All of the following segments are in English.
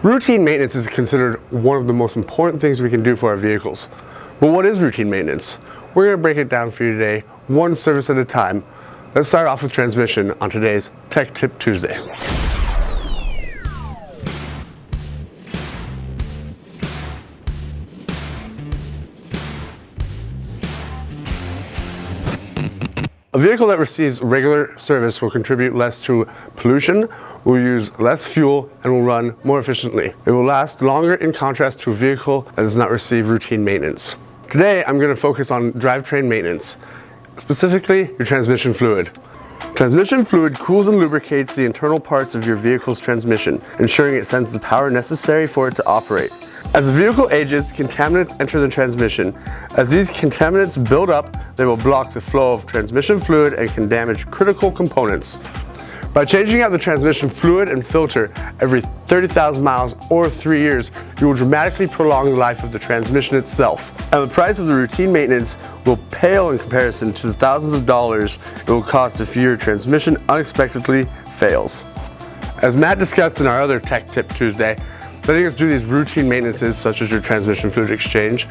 Routine maintenance is considered one of the most important things we can do for our vehicles. But what is routine maintenance? We're going to break it down for you today, one service at a time. Let's start off with transmission on today's Tech Tip Tuesday. A vehicle that receives regular service will contribute less to pollution, will use less fuel, and will run more efficiently. It will last longer in contrast to a vehicle that does not receive routine maintenance. Today, I'm going to focus on drivetrain maintenance, specifically your transmission fluid. Transmission fluid cools and lubricates the internal parts of your vehicle's transmission, ensuring it sends the power necessary for it to operate. As the vehicle ages, contaminants enter the transmission. As these contaminants build up, they will block the flow of transmission fluid and can damage critical components. By changing out the transmission fluid and filter every 30,000 miles or 3 years, you will dramatically prolong the life of the transmission itself. And the price of the routine maintenance will pale in comparison to the thousands of dollars it will cost if your transmission unexpectedly fails. As Matt discussed in our other Tech Tip Tuesday, letting us do these routine maintenances, such as your transmission fluid exchange,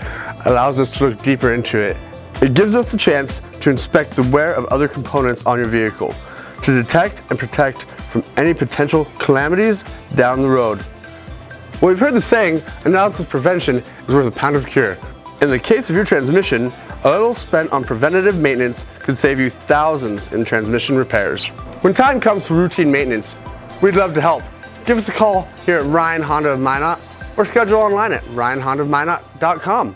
allows us to look deeper into it. It gives us the chance to inspect the wear of other components on your vehicle, to detect and protect from any potential calamities down the road. Well, we've heard the saying, an ounce of prevention is worth a pound of cure. In the case of your transmission, a little spent on preventative maintenance could save you thousands in transmission repairs. When time comes for routine maintenance, we'd love to help. Give us a call here at Ryan Honda of Minot or schedule online at ryanhondaofminot.com.